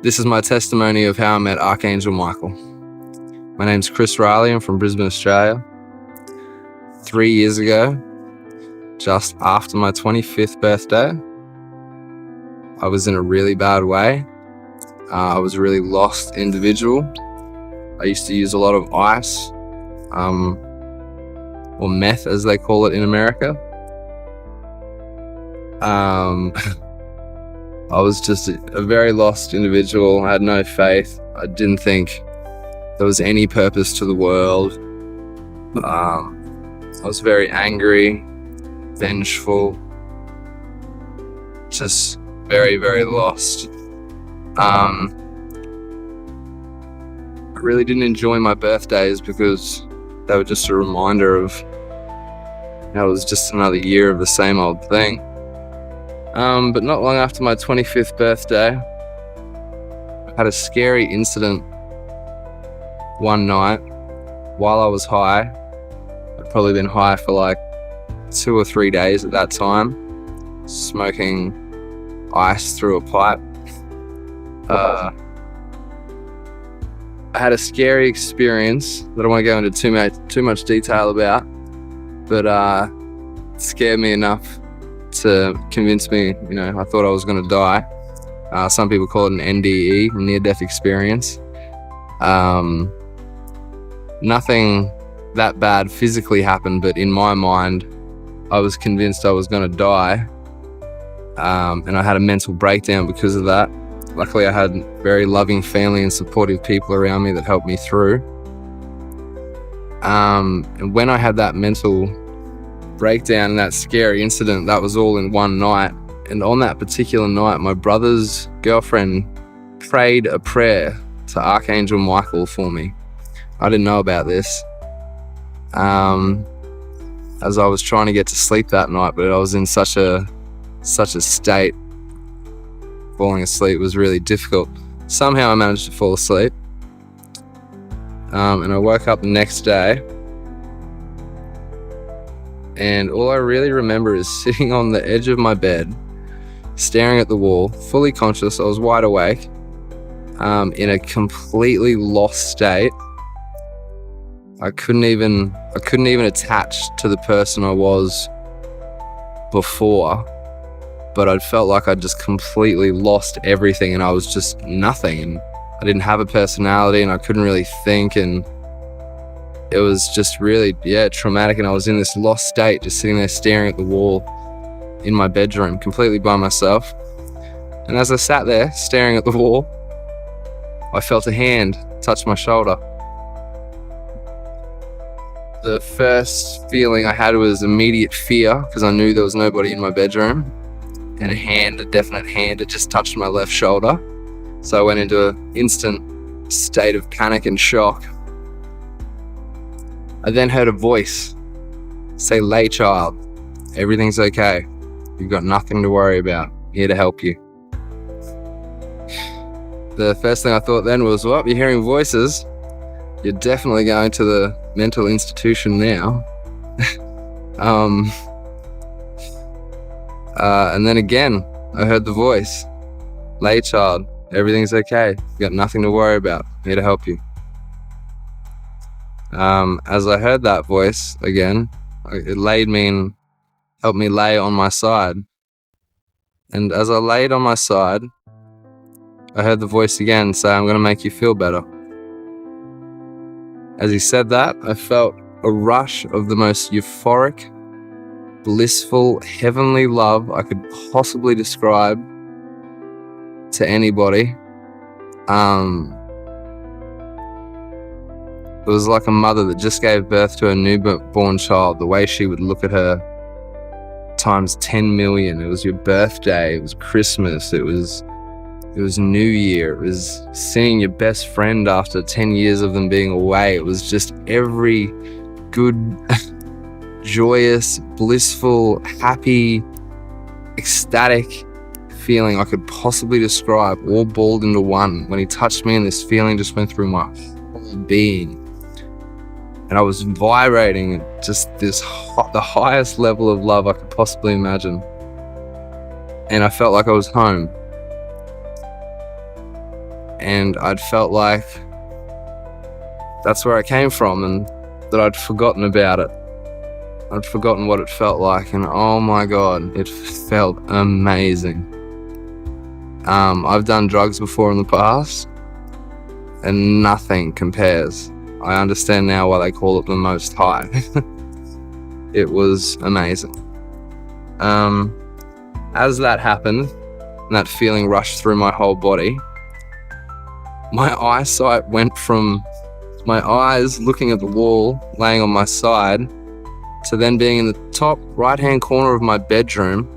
This is my testimony of how I met Archangel Michael. My name's Chris Riley. I'm from Brisbane, Australia. 3 years ago, just after my 25th birthday, I was in a really bad way. I was a really lost individual. I used to use a lot of ice, or meth as they call it in America. I was just a very lost individual. I had no faith. I didn't think there was any purpose to the world. I was very angry, vengeful, just very, very lost. I really didn't enjoy my birthdays because they were just a reminder of how it was just another year of the same old thing. But not long after my 25th birthday, I had a scary incident one night while I was high. I'd probably been high for like 2 or 3 days at that time, smoking ice through a pipe. I had a scary experience that I won't go into too much detail about, but it scared me enough to convince me, I thought I was going to die. Some people call it an NDE, near-death experience. Nothing that bad physically happened, but in my mind, I was convinced I was going to die. And I had a mental breakdown because of that. Luckily, I had very loving family and supportive people around me that helped me through. And when I had that mental breakdown and that scary incident, that was all in one night. And on that particular night, my brother's girlfriend prayed a prayer to Archangel Michael for me. I didn't know about this as I was trying to get to sleep that night, but I was in such a state. Falling asleep was really difficult. Somehow I managed to fall asleep, and I woke up the next day, and all I really remember is sitting on the edge of my bed, staring at the wall, fully conscious. I was wide awake, in a completely lost state. I couldn't even attach to the person I was before, but I'd felt like I'd just completely lost everything, and I was just nothing, and I didn't have a personality, and I couldn't really think, and it was just really, traumatic. And I was in this lost state, just sitting there staring at the wall in my bedroom, completely by myself. And as I sat there staring at the wall, I felt a hand touch my shoulder. The first feeling I had was immediate fear, because I knew there was nobody in my bedroom, and a definite hand had just touched my left shoulder. So I went into an instant state of panic and shock. I then heard a voice say, "Lay, child, everything's okay. You've got nothing to worry about. I'm here to help you." The first thing I thought then was, well, you're hearing voices. You're definitely going to the mental institution now. And then again, I heard the voice, "Lay, child, everything's okay. You've got nothing to worry about. I'm here to help you." As I heard that voice again, it helped me lay on my side. And as I laid on my side, I heard the voice again say, "I'm going to make you feel better." As he said that, I felt a rush of the most euphoric, blissful, heavenly love I could possibly describe to anybody. It was like a mother that just gave birth to a newborn child, the way she would look at her times 10 million. It was your birthday, it was Christmas, it was New Year, it was seeing your best friend after 10 years of them being away. It was just every good, joyous, blissful, happy, ecstatic feeling I could possibly describe, all balled into one. When he touched me, and this feeling just went through my whole being. And I was vibrating at just the highest level of love I could possibly imagine. And I felt like I was home. and I'd felt like that's where I came from, and that I'd forgotten about it. I'd forgotten what it felt like, and oh my God, it felt amazing. I've done drugs before in the past, and nothing compares. I understand now why they call it the most high. It was amazing. As that happened, and that feeling rushed through my whole body, my eyesight went from my eyes looking at the wall, laying on my side, to then being in the top right-hand corner of my bedroom,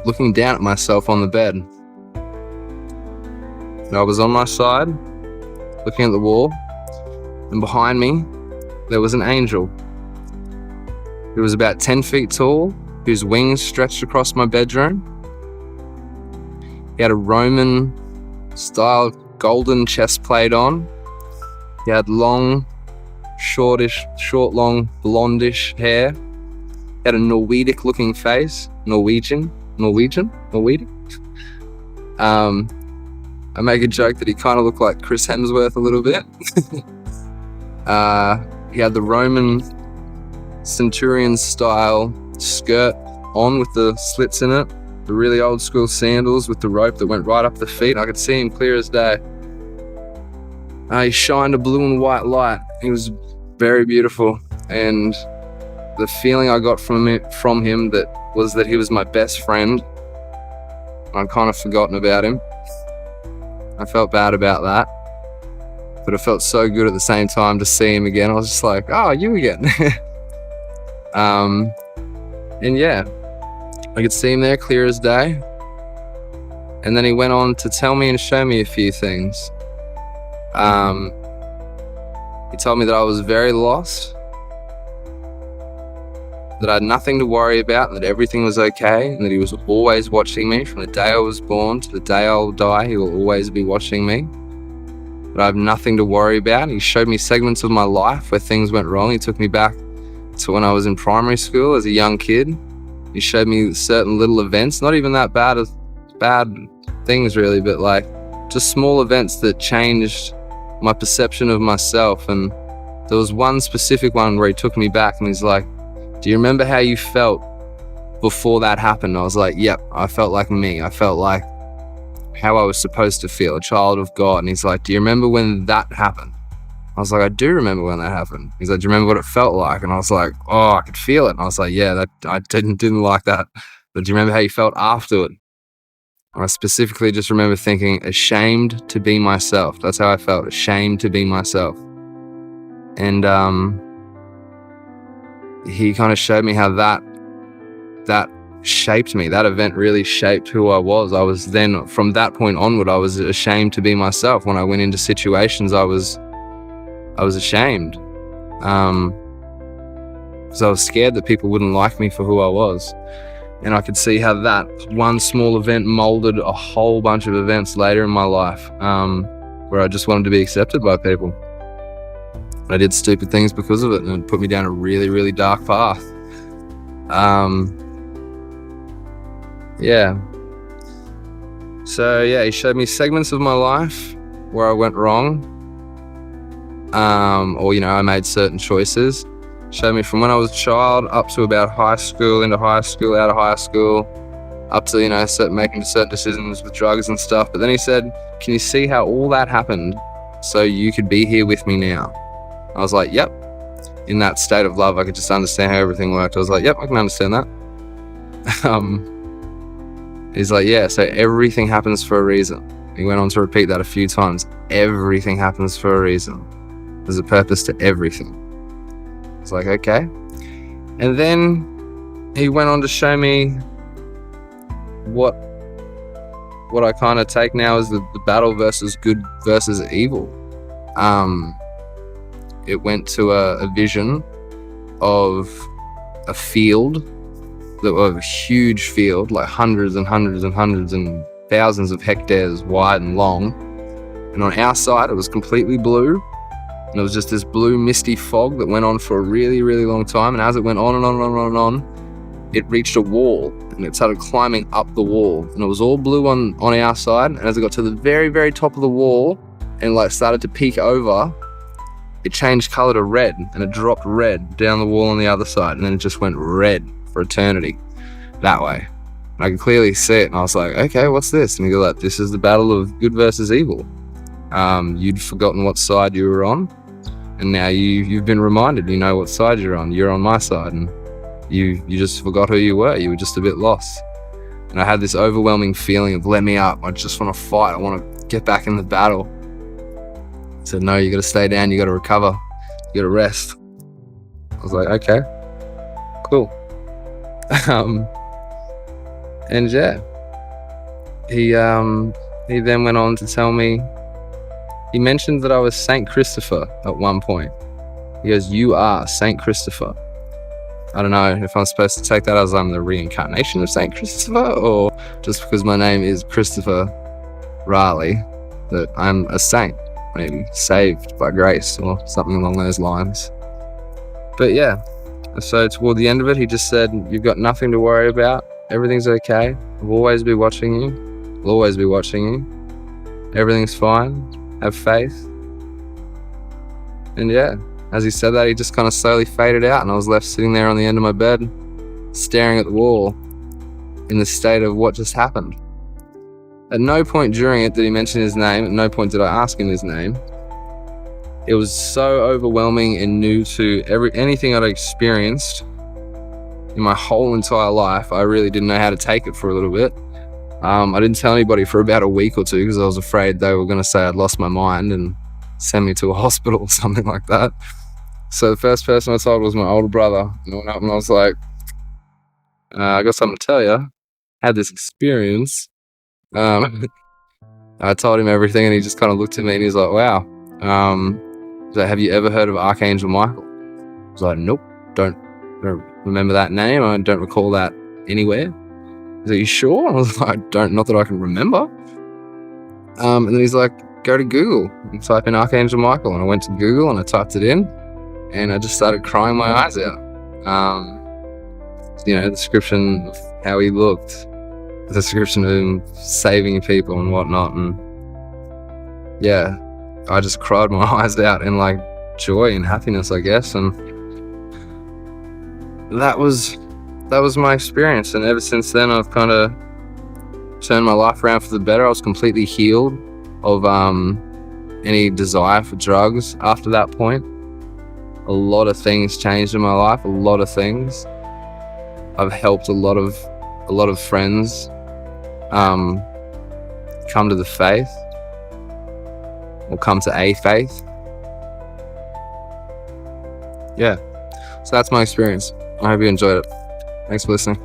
looking down at myself on the bed. And I was on my side, looking at the wall, and behind me, there was an angel. He was about 10 feet tall, whose wings stretched across my bedroom. He had a Roman-style golden chest plate on. He had long, short, long, blondish hair. He had a Nordic-looking face. Norwegian. I make a joke that he kind of looked like Chris Hemsworth a little bit. He had the Roman centurion-style skirt on with the slits in it, the really old-school sandals with the rope that went right up the feet. I could see him clear as day. He shined a blue and white light. He was very beautiful, and the feeling I got from him that he was my best friend. I'd kind of forgotten about him. I felt bad about that, but it felt so good at the same time to see him again. I was just like, oh, you again. And yeah, I could see him there clear as day. And then he went on to tell me and show me a few things. He told me that I was very lost, that I had nothing to worry about, and that everything was okay, and that he was always watching me from the day I was born to the day I'll die. He will always be watching me. But I have nothing to worry about. He showed me segments of my life where things went wrong. He took me back to when I was in primary school as a young kid. He showed me certain little events, not even that bad things really, but like just small events that changed my perception of myself. And there was one specific one where he took me back and he's like, do you remember how you felt before that happened? I was like, yep, I felt like me. I felt like how I was supposed to feel, a child of God. And he's like, do you remember when that happened? I was like, I do remember when that happened. He's like, do you remember what it felt like? And I was like, oh, I could feel it. And I was like, yeah, I didn't like that. But do you remember how you felt afterward? And I specifically just remember thinking, ashamed to be myself. That's how I felt, ashamed to be myself. And he kind of showed me how that shaped me. That event really shaped who I was. I was then, from that point onward, I was ashamed to be myself. When I went into situations, I was ashamed. Because I was scared that people wouldn't like me for who I was. And I could see how that one small event molded a whole bunch of events later in my life, where I just wanted to be accepted by people. I did stupid things because of it, and it put me down a really, really dark path. Yeah. So yeah, he showed me segments of my life where I went wrong, or I made certain choices. Showed me from when I was a child up to about high school, into high school, out of high school, up to making certain decisions with drugs and stuff. But then he said, "Can you see how all that happened so you could be here with me now?" I was like, yep. In that state of love, I could just understand how everything worked. I was like, yep, I can understand that. He's like, yeah, so everything happens for a reason. He went on to repeat that a few times. Everything happens for a reason. There's a purpose to everything. It's like, okay. And then he went on to show me what I kind of take now as the battle versus good versus evil. It went to a vision of a field, a huge field, like hundreds and hundreds and hundreds and thousands of hectares wide and long. And on our side, it was completely blue. And it was just this blue misty fog that went on for a really, really long time. And as it went on and on and on and on, it reached a wall and it started climbing up the wall, and it was all blue on our side. And as it got to the very, very top of the wall and like started to peek over, it changed color to red, and it dropped red down the wall on the other side, and then it just went red for eternity that way. And I could clearly see it, and I was like, okay, what's this? And he goes like, this is the battle of good versus evil. You'd forgotten what side you were on, and now you've been reminded, you know what side you're on. You're on my side, and you just forgot who you were. You were just a bit lost. And I had this overwhelming feeling of, let me up. I just want to fight. I want to get back in the battle. He said, no, you got to stay down. You got to recover. You got to rest. I was like, okay, cool. And yeah, he then went on to tell me, he mentioned that I was Saint Christopher at one point. He goes, you are Saint Christopher. I don't know if I'm supposed to take that as I'm the reincarnation of Saint Christopher, or just because my name is Christopher Riley, that I'm a saint, maybe saved by grace or something along those lines. But yeah, so toward the end of it, he just said, you've got nothing to worry about. Everything's okay. I'll always be watching you. I'll always be watching you. Everything's fine. Have faith. And yeah, as he said that, he just kind of slowly faded out, and I was left sitting there on the end of my bed, staring at the wall in the state of what just happened. At no point during it did he mention his name. At no point did I ask him his name. It was so overwhelming and new to anything I'd experienced in my whole entire life. I really didn't know how to take it for a little bit. I didn't tell anybody for about a week or two because I was afraid they were going to say I'd lost my mind and send me to a hospital or something like that. So the first person I told was my older brother. And I went up and I was like, I got something to tell you. I had this experience. I told him everything, and he just kind of looked at me and he's like, wow. He's like, have you ever heard of Archangel Michael? I was like, nope, don't remember that name. I don't recall that anywhere. He's like, you sure? I was like, not that I can remember. And then he's like, go to Google and type in Archangel Michael. And I went to Google and I typed it in, and I just started crying my eyes out. The description of how he looked, the description of him saving people and whatnot. And yeah, I just cried my eyes out in like joy and happiness, I guess. And that was my experience. And ever since then, I've kind of turned my life around for the better. I was completely healed of any desire for drugs after that point. A lot of things changed in my life, a lot of things. I've helped a lot of friends come to the faith, or come to a faith. Yeah, so that's my experience. I hope you enjoyed it. Thanks for listening.